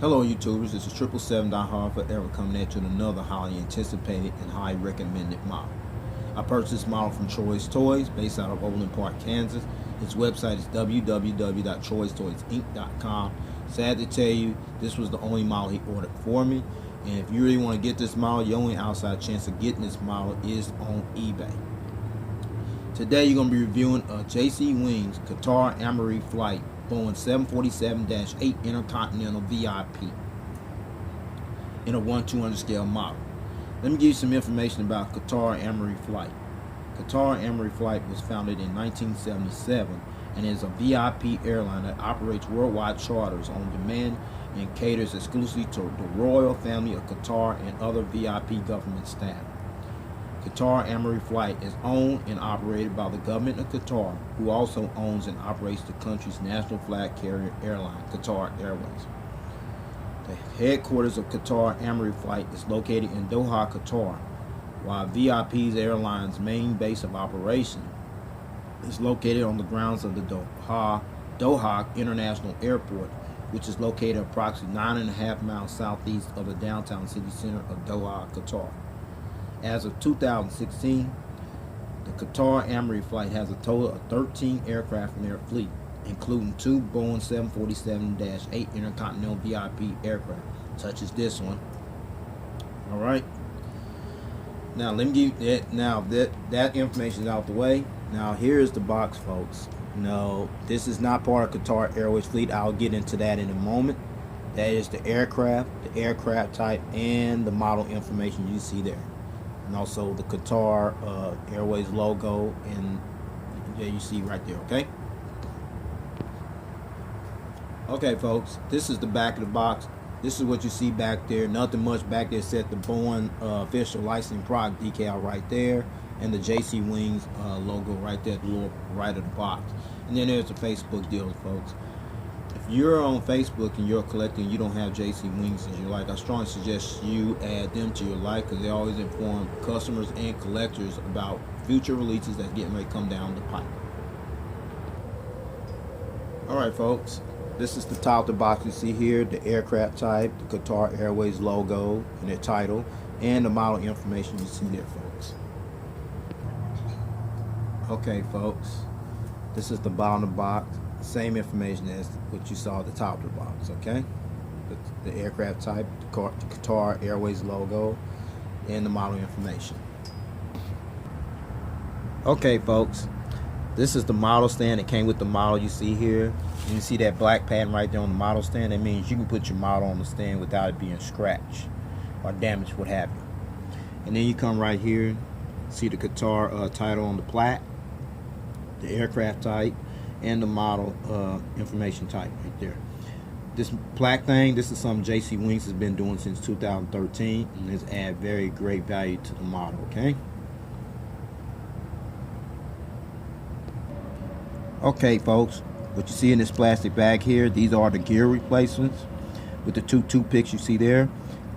Hello YouTubers, this is 777 Forever coming at you with another highly anticipated and highly recommended model. I purchased this model from Troy's Toys based out of Overland Park, Kansas. His website is www.troystoysinc.com. Sad to tell you, this was the only model he ordered for me. And if you really want to get this model, your only outside chance of getting this model is on eBay. Today you're going to be reviewing a JC Wings Qatar Amiri flight Boeing 747-8 Intercontinental V.I.P. in a 1/200 scale model. Let me give you some information about Qatar Amiri flight. Qatar Amiri flight was founded in 1977 and is a VIP airline that operates worldwide charters on demand and caters exclusively to the royal family of Qatar and other VIP government staff. Qatar Amiri flight is owned and operated by the government of Qatar, who also owns and operates the country's national flag carrier airline, Qatar Airways. The headquarters of Qatar Amiri flight is located in Doha, Qatar, while VIP's airline's main base of operation is located on the grounds of the Doha International Airport, which is located approximately 9.5 miles southeast of the downtown city center of Doha, Qatar. As of 2016, the Qatar Amiri flight has a total of 13 aircraft in their fleet, including 2 Boeing 747-8 Intercontinental V.I.P aircraft, such as this one. All right. Now let me give you that. Now that information is out the way. Now here is the box, folks. No, this is not part of Qatar Airways fleet. I'll get into that in a moment. That is the aircraft type, and the model information you see there. And also the Qatar Airways logo, and there you see right there. Okay folks, this is the back of the box. This is what you see back there. Nothing much back there except the Boeing official licensing product decal right there, and the JC Wings logo right there at the lower right of the box. And then there's the Facebook deal, folks. If you're on Facebook and you're collecting, you don't have JC Wings as your like, I strongly suggest you add them to your like, because they always inform customers and collectors about future releases that's getting ready to come down the pipe. Alright folks, this is the top of the box you see here, the aircraft type, the Qatar Airways logo and their title, and the model information you see there, folks. Okay folks, this is the bottom of the box. Same information as what you saw at the top of the box. Okay, the aircraft type, the Qatar Airways logo, and the model information. Okay folks, this is the model stand that came with the model you see here. You see that black pattern right there on the model stand. That means you can put your model on the stand without it being scratched or damaged, what have you. And then you come right here, see the Qatar title on the plaque, the aircraft type, and the model information type right there. This plaque thing, this is something JC Wings has been doing since 2013, and has added very great value to the model. Okay folks, what you see in this plastic bag here, these are the gear replacements with the 2 toothpicks you see there.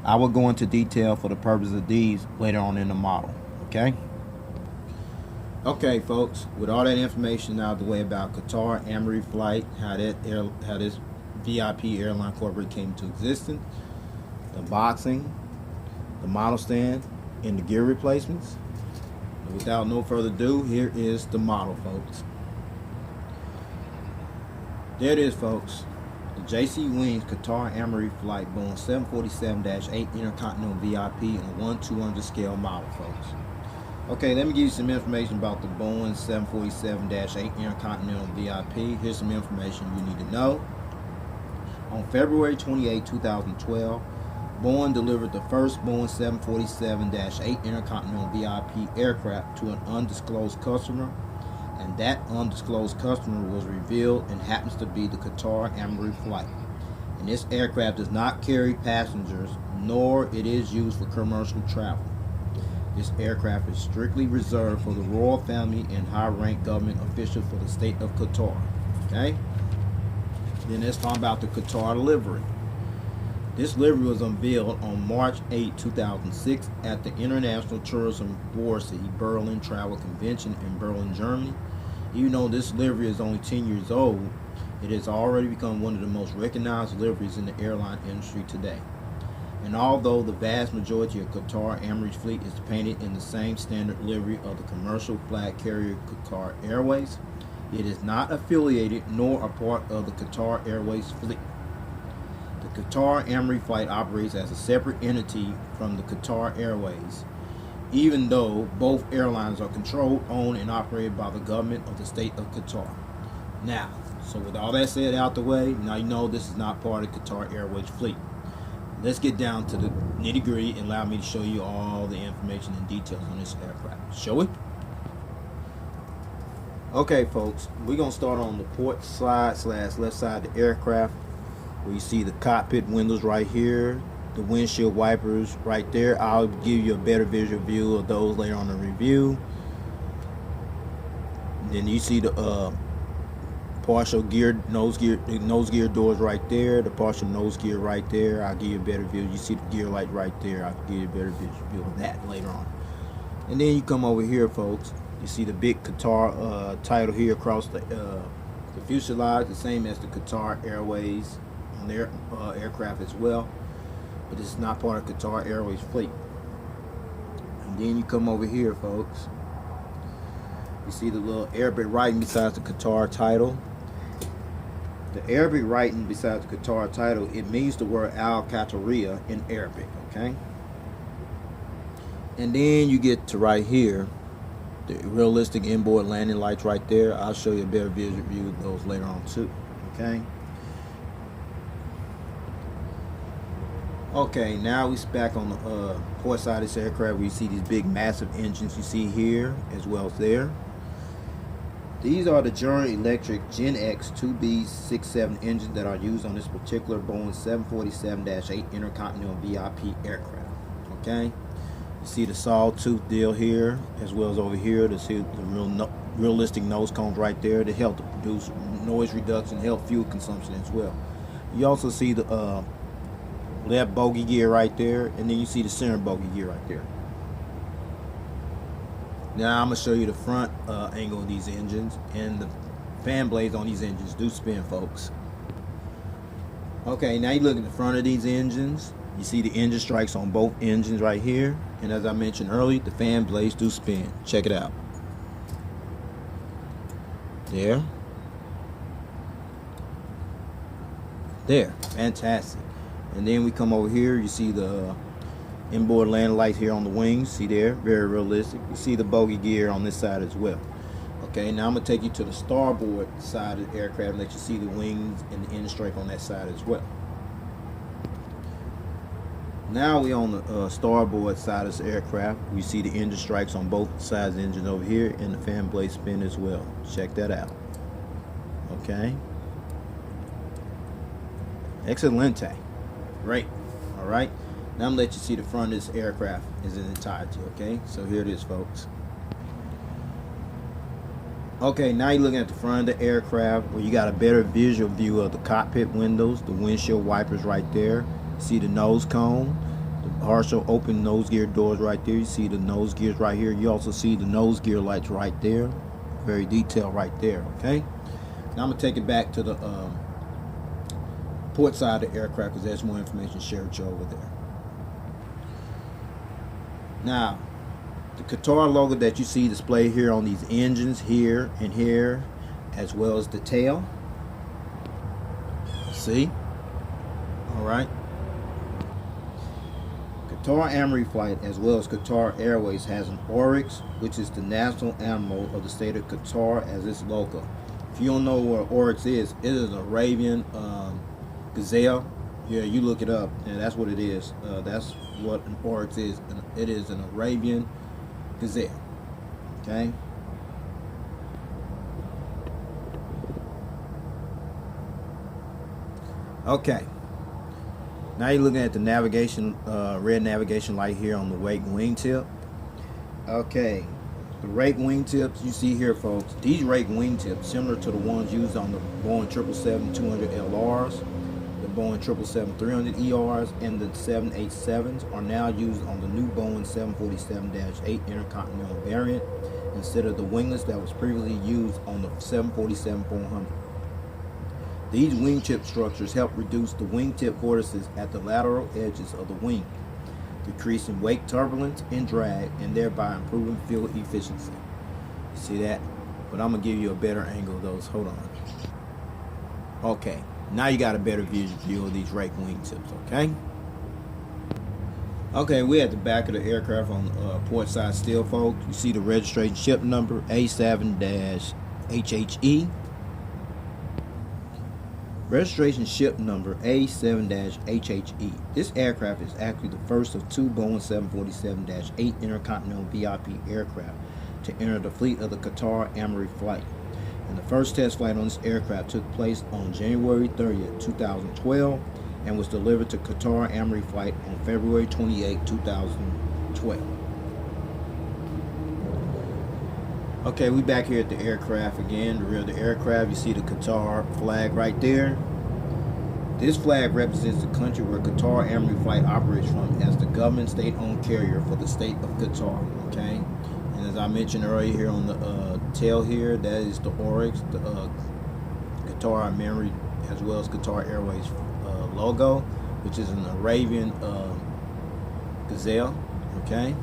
I will go into detail for the purpose of these later on in the model. Okay folks, with all that information out of the way about Qatar Amiri flight, how this VIP airline corporate came into existence, the boxing, the model stand, and the gear replacements, and without no further ado, here is the model, folks. There it is, folks. The JC Wings Qatar Amiri flight Boeing 747-8 Intercontinental V.I.P. in a 1/200 scale model, folks. Okay, let me give you some information about the Boeing 747-8 Intercontinental V.I.P. Here's some information you need to know. On February 28, 2012, Boeing delivered the first Boeing 747-8 Intercontinental V.I.P. aircraft to an undisclosed customer, and that undisclosed customer was revealed and happens to be the Qatar Amiri flight. And this aircraft does not carry passengers, nor it is used for commercial travel. This aircraft is strictly reserved for the royal family and high-ranked government officials for the state of Qatar. Then let's talk about the Qatar livery. This livery was unveiled on March 8, 2006 at the International Tourism Board Berlin Travel Convention in Berlin, Germany. Even though this livery is only 10 years old, It has already become one of the most recognized liveries in the airline industry today. And although the vast majority of Qatar Amiri's fleet is painted in the same standard livery of the commercial flag carrier Qatar Airways, it is not affiliated nor a part of the Qatar Airways fleet. The Qatar Amiri flight operates as a separate entity from the Qatar Airways, even though both airlines are controlled, owned, and operated by the government of the state of Qatar. Now, so with all that said out the way, now you know this is not part of Qatar Airways fleet. Let's get down to the nitty-gritty and allow me to show you all the information and details on this aircraft. Shall we? Okay, folks, we're going to start on the port side / left side of the aircraft, where you see the cockpit windows right here, the windshield wipers right there. I'll give you a better visual view of those later on in the review. Then you see the partial nose gear doors right there, the partial nose gear right there. I'll give you a better view. You see the gear light right there. I'll give you a better view of that later on. And then you come over here, folks. You see the big Qatar title here across the fuselage, the same as the Qatar Airways on their aircraft as well. But this is not part of Qatar Airways fleet. And then you come over here, folks. You see the little Arabic writing besides the Qatar title. The Arabic writing besides the Qatar title, it means the word Qataria in Arabic, okay? And then you get to right here, the realistic inboard landing lights right there. I'll show you a better visual view of those later on too, okay? Okay, now we're back on the port side of this aircraft, where you see these big massive engines you see here as well as there. These are the General Electric Gen X 2B67 engines that are used on this particular Boeing 747-8 Intercontinental V.I.P aircraft. Okay, you see the sawtooth deal here as well as over here. To see the realistic nose cones right there to help to produce noise reduction, help fuel consumption as well. You also see the left bogey gear right there, and then you see the center bogey gear right there. Now I'm going to show you the front angle of these engines, and the fan blades on these engines do spin, folks. Okay, now you look at the front of these engines. You see the engine strikes on both engines right here, and as I mentioned earlier, the fan blades do spin. Check it out. There. There. Fantastic. And then we come over here, you see the inboard landing lights here on the wings. See there, very realistic. You see the bogey gear on this side as well. Okay, now I'm going to take you to the starboard side of the aircraft and let you see the wings and the engine strike on that side as well. Now we on the starboard side of this aircraft. We see the engine strikes on both sides of the engine over here, and the fan blade spin as well. Check that out. Okay. Excelente. Great. All right. Now I'm going to let you see the front of this aircraft in its entirety, okay? So here it is, folks. Okay, now you're looking at the front of the aircraft where you got a better visual view of the cockpit windows, the windshield wipers right there. See the nose cone, the partial open nose gear doors right there. You see the nose gears right here. You also see the nose gear lights right there. Very detailed right there, okay? Now I'm going to take it back to the port side of the aircraft because there's more information shared with you over there. Now, the Qatar logo that you see displayed here on these engines here and here, as well as the tail. See? All right. Qatar Amiri flight, as well as Qatar Airways, has an Oryx, which is the national animal of the state of Qatar, as its logo. If you don't know what Oryx is, it is an Arabian gazelle. Yeah, you look it up, and that's what it is. That's what an Oryx is. It is an Arabian gazelle. Okay. Okay. Now you're looking at the navigation, red navigation light here on the rake wingtip. Okay. The rake wingtips you see here, folks. These rake wingtips, similar to the ones used on the Boeing 777-200 LRs, the Boeing 777-300 ERs, and the 787s, are now used on the new Boeing 747-8 Intercontinental variant instead of the winglets that was previously used on the 747-400. These wingtip structures help reduce the wingtip vortices at the lateral edges of the wing, decreasing wake turbulence and drag, and thereby improving fuel efficiency. See that? But I'm going to give you a better angle of those. Hold on. Okay, now you got a better view of these rake wingtips, okay? Okay, we're at the back of the aircraft on port side still, folks. You see the registration ship number A7-HHE. Registration ship number A7-HHE. This aircraft is actually the first of two Boeing 747-8 Intercontinental V.I.P aircraft to enter the fleet of the Qatar Amiri flight. And the first test flight on this aircraft took place on January 30th, 2012, and was delivered to Qatar Amiri flight on February 28, 2012. Okay, we back here at the aircraft again. The rear of the aircraft, you see the Qatar flag right there. This flag represents the country where Qatar Amiri flight operates from as the government state-owned carrier for the state of Qatar. Okay, and as I mentioned earlier here on the tail here, that is the Oryx, the Qatar Amiri, as well as Qatar Airways logo, which is an Arabian gazelle. Okay.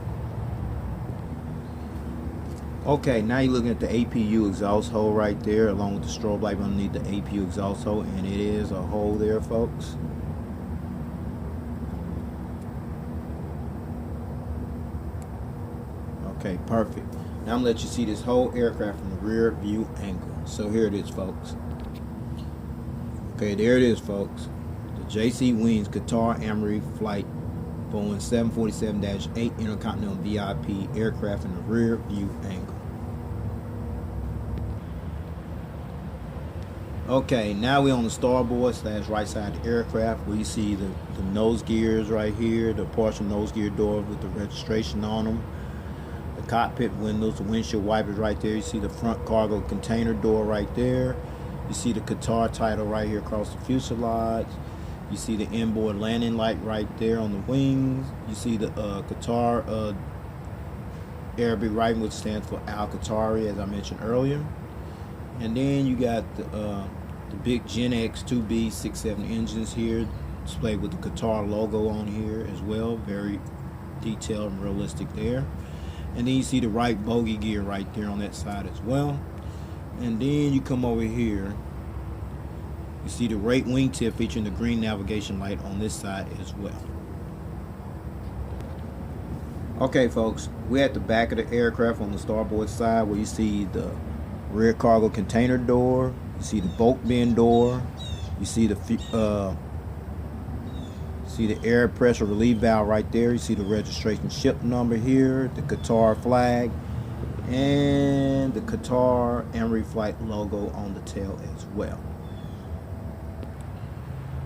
Okay, now you're looking at the APU exhaust hole right there, along with the strobe light underneath the APU exhaust hole, and it is a hole there, folks. Okay, perfect. Now I'm gonna let you see this whole aircraft from the rear view angle. So here it is, folks. Okay, there it is, folks. The JC Wings Qatar Amiri flight Boeing 747-8 Intercontinental V.I.P aircraft in the rear view angle. Okay, now we're on the starboard / right side of the aircraft, where you see the nose gears right here, the partial nose gear door with the registration on them, the cockpit windows, the windshield wipers right there. You see the front cargo container door right there. You see the Qatar title right here across the fuselage. You see the inboard landing light right there on the wings. You see the Qatar Arabic writing, which stands for Al Qataria, as I mentioned earlier. And then you got the big Gen X 2B67 engines here, displayed with the Qatar logo on here as well. Very detailed and realistic there. And then you see the right bogey gear right there on that side as well. And then you come over here. You see the rake wingtip featuring the green navigation light on this side as well. Okay, folks, we're at the back of the aircraft on the starboard side, where you see the rear cargo container door, you see the bulk bin door, you see the air pressure relief valve right there. You see the registration ship number here, the Qatar flag, and the Qatar Amiri flight logo on the tail as well.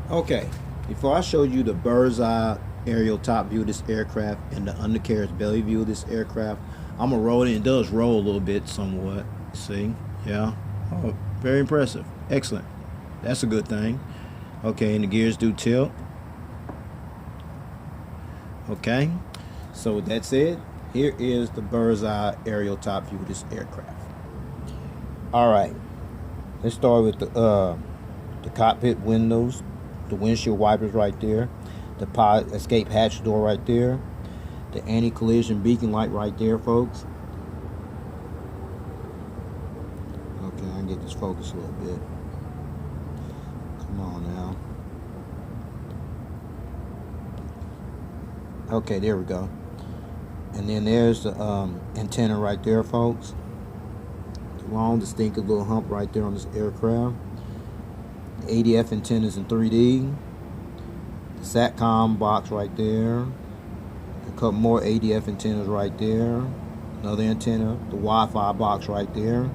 Okay, before I show you the bird's eye aerial top view of this aircraft and the undercarriage belly view of this aircraft, I'm gonna roll it. It does roll a little bit somewhat. See, yeah, oh, very impressive, excellent. That's a good thing. Okay, and the gears do tilt. Okay, so with that said, here is the bird's eye aerial top view of this aircraft. All right, let's start with the cockpit windows, the windshield wipers right there, the pilot escape hatch door right there, the anti-collision beacon light right there, folks. Okay, I can get this focused a little bit. Come on now. Okay, there we go. And then there's the antenna right there, folks. The long, distinctive little hump right there on this aircraft. The ADF antennas in 3D. The SATCOM box right there. A couple more ADF antennas right there. Another antenna. The Wi-Fi box right there.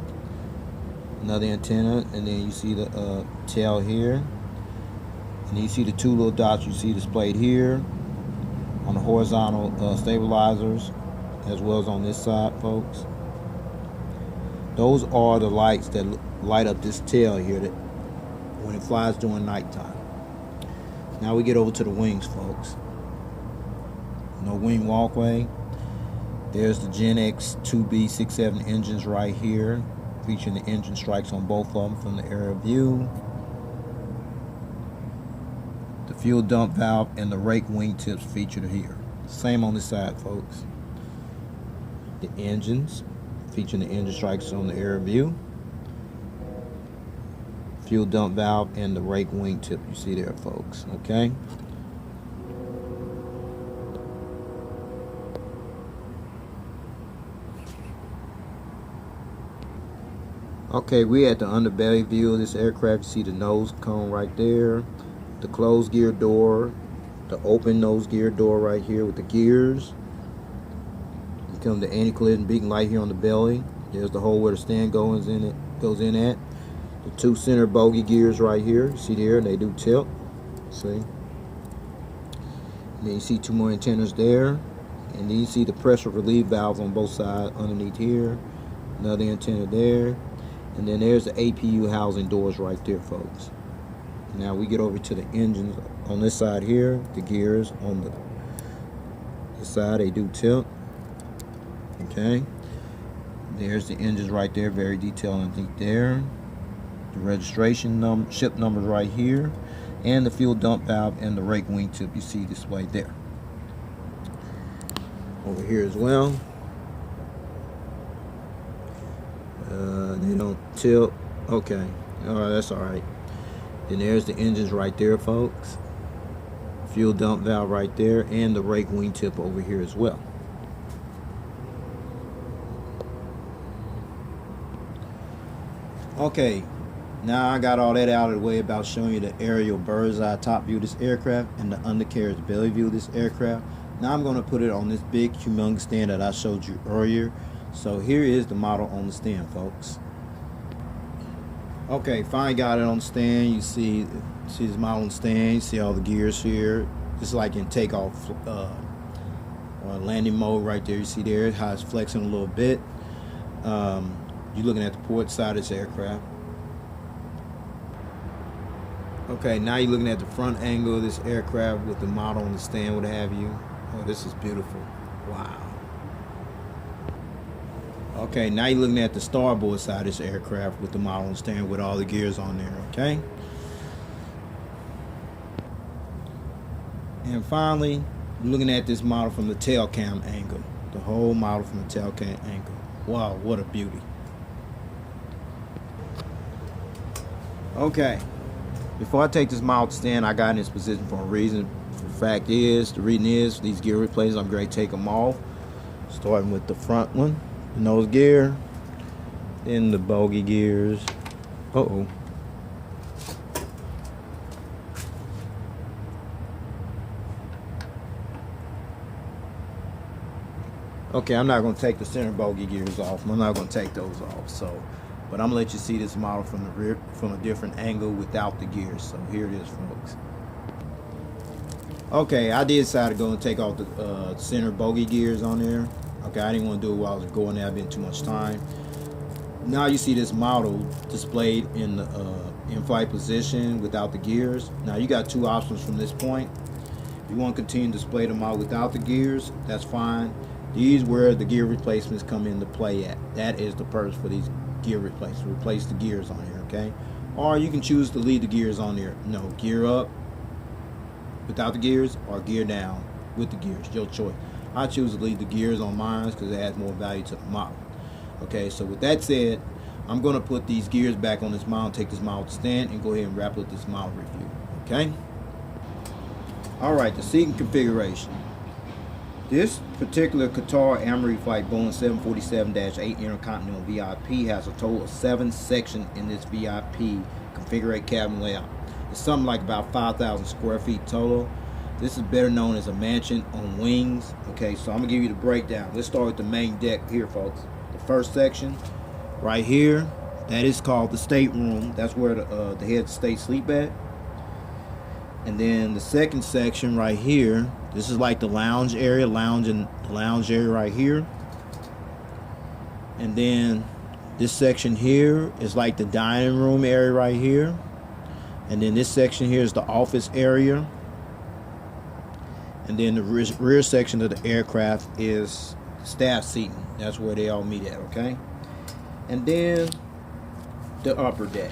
Another antenna. And then you see the tail here. And then you see the two little dots you see displayed here on the horizontal stabilizers, as well as on this side, folks. Those are the lights that light up this tail here that when it flies during nighttime. Now we get over to the wings, folks. No wing walkway. There's the Gen X 2B67 engines right here, featuring the engine strikes on both of them from the aerial view. The fuel dump valve and the rake wingtips featured here. Same on this side, folks. The engines, featuring the engine strikes on the air view. Fuel dump valve and the rake wingtip you see there, folks. Okay. Okay, we at the underbelly view of this aircraft. You see the nose cone right there, the closed gear door, the open nose gear door right here with the gears. You come to anti-collision beacon light here on the belly. There's the hole where the stand goes in at. The two center bogey gears right here. You see there, they do tilt. See? And then you see two more antennas there. And then you see the pressure relief valves on both sides underneath here. Another antenna there. And then there's the APU housing doors right there, folks. Now we get over to the engines on this side here. The gears on the side, they do tilt. Okay. There's the engines right there, very detailed underneath there. The registration ship numbers right here. And the fuel dump valve and the rake wingtip you see displayed there. Over here as well. They don't tilt. Okay. Alright, that's alright. Then there's the engines right there, folks. Fuel dump valve right there. And the rake wingtip over here as well. Okay. Now I got all that out of the way about showing you the aerial bird's eye top view of this aircraft and the undercarriage belly view of this aircraft. Now I'm going to put it on this big humongous stand that I showed you earlier. So here is the model on the stand, folks. Okay, finally got it on the stand. You see this model on the stand. You see all the gears here. This is like in takeoff or landing mode right there. You see there how it's flexing a little bit. You're looking at the port side of this aircraft. Okay, now you're looking at the front angle of this aircraft with the model on the stand, what have you. Oh, this is beautiful. Wow. Okay, now you're looking at the starboard side of this aircraft with the model on the stand with all the gears on there, okay? And finally, you're looking at this model from the tail cam angle. The whole model from the tail cam angle. Wow, what a beauty. Okay. Before I take this model to stand, I got in this position for a reason. The reason is these gear replacements, I'm going to take them off. Starting with the front one, the nose gear, then the bogey gears. Uh-oh. Okay, I'm not going to take the center bogey gears off. I'm not going to take those off. But I'm going to let you see this model from the rear, from a different angle without the gears. So here it is, folks. Okay, I did decide to go and take off the center bogey gears on there. Okay, I didn't want to do it while I was going there. I've been too much time. Now you see this model displayed in the in-flight position without the gears. Now you got two options from this point. If you want to continue to display the model without the gears, that's fine. These where the gear replacements come into play at. That is the purpose for these gear replacements. Replace the gears on here, okay? Or you can choose to leave the gears on there. No, gear up without the gears or gear down with the gears. Your choice. I choose to leave the gears on mine because it adds more value to the model. Okay, so with that said, I'm going to put these gears back on this model, take this model to stand, and go ahead and wrap up this model review. Okay? Alright, the seating configuration. This particular Qatar Amiri flight Boeing 747-8 Intercontinental V.I.P has a total of 7 sections in this V.I.P configured cabin layout. It's something like about 5,000 square feet total. This is better known as a mansion on wings. Okay, so I'm gonna give you the breakdown. Let's start with the main deck here, folks. The first section right here, that is called the stateroom. That's where the head of state sleep at. And then the second section right here, this is like the lounge area, lounge area right here. And then this section here is like the dining room area right here. And then this section here is the office area. And then the rear section of the aircraft is staff seating. That's where they all meet at, okay? And then the upper deck.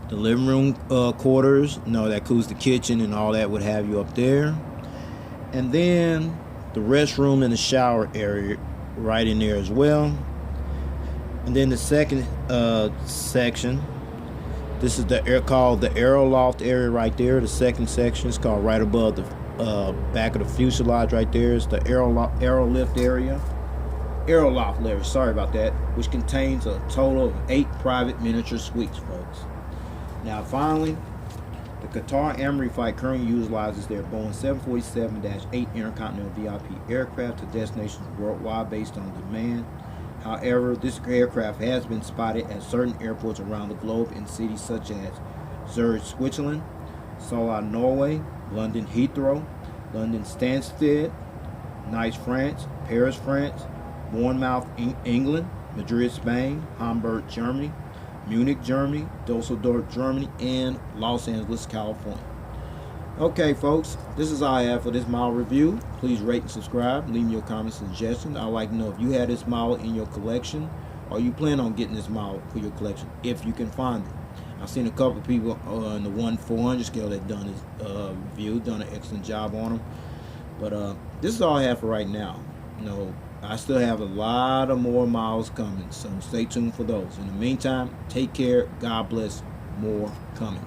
The living room quarters, that includes the kitchen and all that, would have you up there. And then the restroom and the shower area right in there as well. And then the second section, this is called the aero loft area right there. The second section is called right above the back of the fuselage right there. It's the aero loft area. Aeroloft area, sorry about that, which contains a total of 8 private miniature suites, folks. Now finally, the Qatar Amiri flight currently utilizes their Boeing 747-8 Intercontinental V.I.P aircraft to destinations worldwide based on demand. However, this aircraft has been spotted at certain airports around the globe in cities such as Zurich, Switzerland, Seoul, Norway, London Heathrow, London Stansted, Nice, France, Paris, France, Bournemouth, England, Madrid, Spain, Hamburg, Germany, Munich, Germany, Dusseldorf, Germany, and Los Angeles, California. Okay, folks, this is all I have for this model review. Please rate and subscribe. Leave me your comments and suggestions. I'd like to know if you had this model in your collection, or you plan on getting this model for your collection, if you can find it. I've seen a couple of people in the 1/400 scale that done this review, done an excellent job on them. But this is all I have for right now. I still have a lot of more models coming, so stay tuned for those. In the meantime, take care. God bless. More coming.